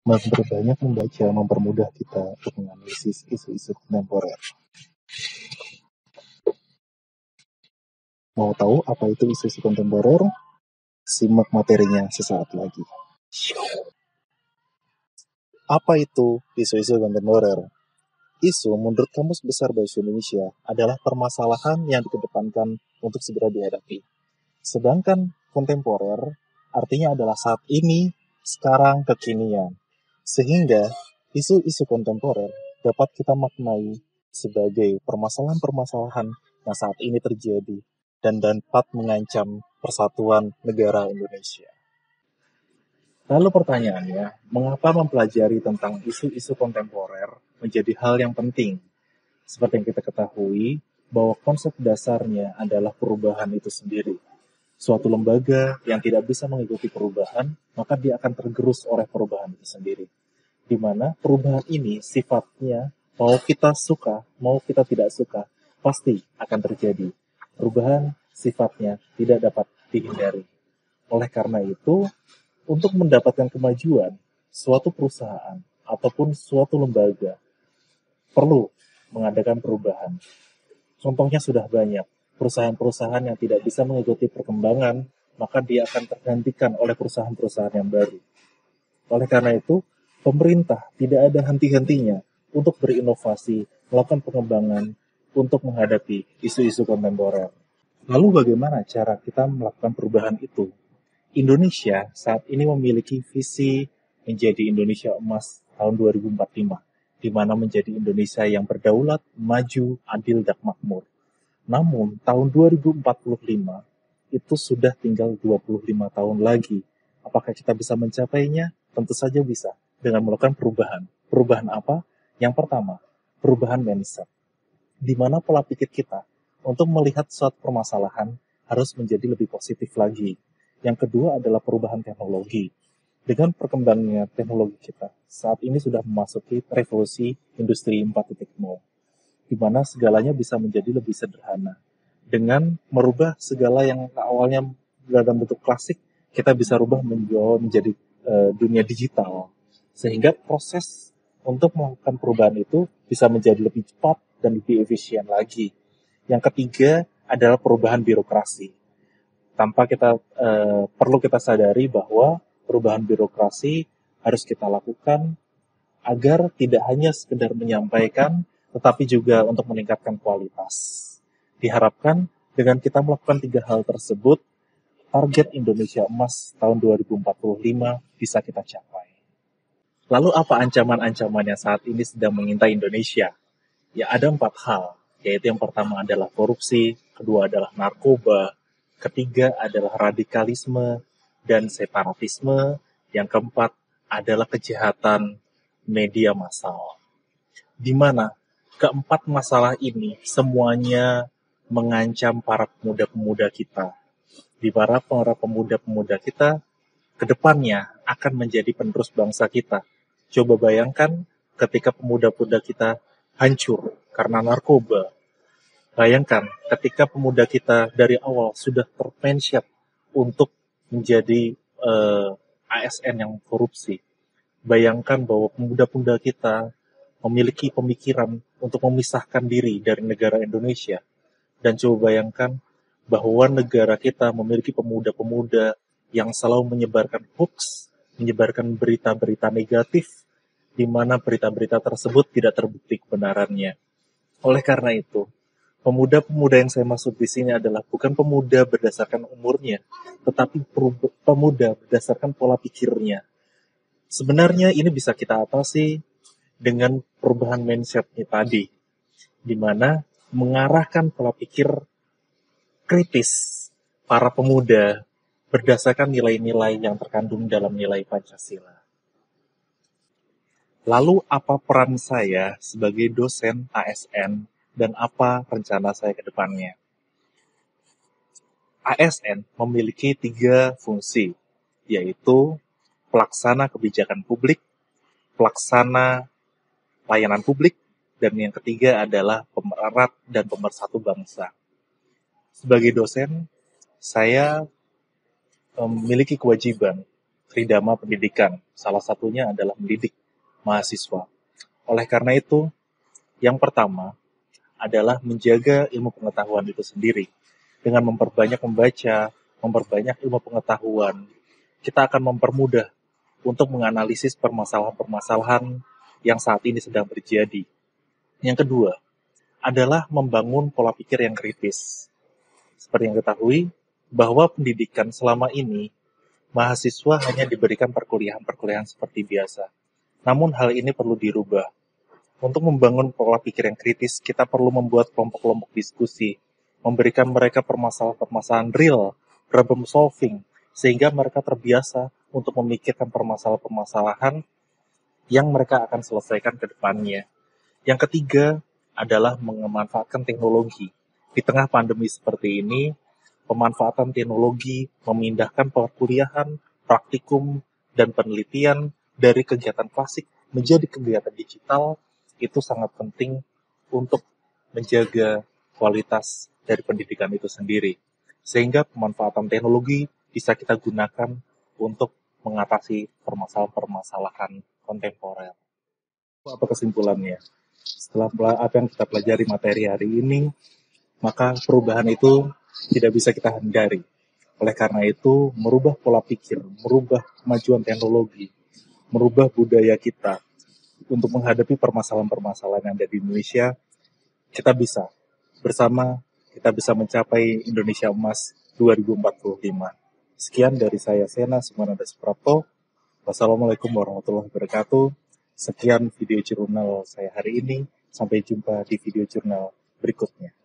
Memperbanyak membaca mempermudah kita untuk menganalisis isu-isu kontemporer. Mau tahu apa itu isu-isu kontemporer? Simak materinya sesaat lagi. Apa itu isu-isu kontemporer? Isu menurut Kamus Besar Bahasa Indonesia adalah permasalahan yang dikedepankan untuk segera dihadapi. Sedangkan kontemporer artinya adalah saat ini, sekarang, kekinian. Sehingga isu-isu kontemporer dapat kita maknai sebagai permasalahan-permasalahan yang saat ini terjadi dan dapat mengancam persatuan negara Indonesia. Lalu pertanyaannya, mengapa mempelajari tentang isu-isu kontemporer menjadi hal yang penting? Seperti yang kita ketahui, bahwa konsep dasarnya adalah perubahan itu sendiri. Suatu lembaga yang tidak bisa mengikuti perubahan, maka dia akan tergerus oleh perubahan itu sendiri. Di mana perubahan ini sifatnya, mau kita suka, mau kita tidak suka, pasti akan terjadi. Perubahan sifatnya tidak dapat dihindari. Oleh karena itu, untuk mendapatkan kemajuan, suatu perusahaan ataupun suatu lembaga perlu mengadakan perubahan. Contohnya sudah banyak. Perusahaan-perusahaan yang tidak bisa mengikuti perkembangan, maka dia akan tergantikan oleh perusahaan-perusahaan yang baru. Oleh karena itu, pemerintah tidak ada henti-hentinya untuk berinovasi, melakukan pengembangan untuk menghadapi isu-isu kontemporer. Lalu bagaimana cara kita melakukan perubahan itu? Indonesia saat ini memiliki visi menjadi Indonesia Emas tahun 2045, di mana menjadi Indonesia yang berdaulat, maju, adil, dan makmur. Namun, tahun 2045 itu sudah tinggal 25 tahun lagi. Apakah kita bisa mencapainya? Tentu saja bisa, dengan melakukan perubahan. Perubahan apa? Yang pertama, perubahan mindset, di mana pola pikir kita untuk melihat suatu permasalahan harus menjadi lebih positif lagi. Yang kedua adalah perubahan teknologi. Dengan perkembangannya teknologi kita, saat ini sudah memasuki revolusi industri 4.0, di mana segalanya bisa menjadi lebih sederhana. Dengan merubah segala yang awalnya dalam bentuk klasik, kita bisa rubah menjadi dunia digital. Sehingga proses untuk melakukan perubahan itu bisa menjadi lebih cepat dan lebih efisien lagi. Yang ketiga adalah perubahan birokrasi. Perlu kita sadari bahwa perubahan birokrasi harus kita lakukan agar tidak hanya sekedar menyampaikan, tetapi juga untuk meningkatkan kualitas. Diharapkan dengan kita melakukan 3 hal tersebut, target Indonesia Emas tahun 2045 bisa kita capai. Lalu apa ancaman-ancaman yang saat ini sedang mengintai Indonesia? Ya, ada 4 hal, yaitu yang pertama adalah korupsi, kedua adalah narkoba, ketiga adalah radikalisme dan separatisme, yang keempat adalah kejahatan media massal. Di mana keempat masalah ini semuanya mengancam para pemuda-pemuda kita. Di mana para pemuda-pemuda kita kedepannya akan menjadi penerus bangsa kita. Coba bayangkan ketika pemuda-pemuda kita hancur karena narkoba. Bayangkan ketika pemuda kita dari awal sudah terpensят untuk menjadi ASN yang korupsi. Bayangkan bahwa pemuda-pemuda kita memiliki pemikiran untuk memisahkan diri dari negara Indonesia. Dan coba bayangkan bahwa negara kita memiliki pemuda-pemuda yang selalu menyebarkan hoax, menyebarkan berita-berita negatif, di mana berita-berita tersebut tidak terbukti kebenarannya. Oleh karena itu, pemuda-pemuda yang saya maksud di sini adalah bukan pemuda berdasarkan umurnya, tetapi pemuda berdasarkan pola pikirnya. Sebenarnya ini bisa kita atasi dengan perubahan mindset-nya tadi, di mana mengarahkan pola pikir kritis para pemuda berdasarkan nilai-nilai yang terkandung dalam nilai Pancasila. Lalu apa peran saya sebagai dosen ASN dan apa rencana saya ke depannya? ASN memiliki 3 fungsi, yaitu pelaksana kebijakan publik, pelaksana layanan publik, dan yang ketiga adalah pemerat dan pemersatu bangsa. Sebagai dosen, saya memiliki kewajiban tridharma pendidikan. Salah satunya adalah mendidik mahasiswa. Oleh karena itu, yang pertama adalah menjaga ilmu pengetahuan itu sendiri. Dengan memperbanyak membaca, memperbanyak ilmu pengetahuan, kita akan mempermudah untuk menganalisis permasalahan-permasalahan yang saat ini sedang terjadi. Yang kedua adalah membangun pola pikir yang kritis. Seperti yang diketahui, bahwa pendidikan selama ini, mahasiswa hanya diberikan perkuliahan-perkuliahan seperti biasa. Namun hal ini perlu dirubah. Untuk membangun pola pikir yang kritis, kita perlu membuat kelompok-kelompok diskusi, memberikan mereka permasalahan-permasalahan real, problem solving, sehingga mereka terbiasa untuk memikirkan permasalahan-permasalahan yang mereka akan selesaikan ke depannya. Yang ketiga adalah memanfaatkan teknologi. Di tengah pandemi seperti ini, pemanfaatan teknologi memindahkan perkuliahan, praktikum, dan penelitian dari kegiatan klasik menjadi kegiatan digital itu sangat penting untuk menjaga kualitas dari pendidikan itu sendiri. Sehingga pemanfaatan teknologi bisa kita gunakan untuk mengatasi permasalahan-permasalahan kontemporer. Apa kesimpulannya? Setelah apa yang kita pelajari materi hari ini, maka perubahan itu tidak bisa kita hindari. Oleh karena itu, merubah pola pikir, merubah kemajuan teknologi, merubah budaya kita untuk menghadapi permasalahan-permasalahan yang ada di Indonesia, kita bisa bersama, kita bisa mencapai Indonesia Emas 2045. Sekian dari saya, Sena Sumananda Suprapto. Wassalamualaikum warahmatullahi wabarakatuh. Sekian video jurnal saya hari ini. Sampai jumpa di video jurnal berikutnya.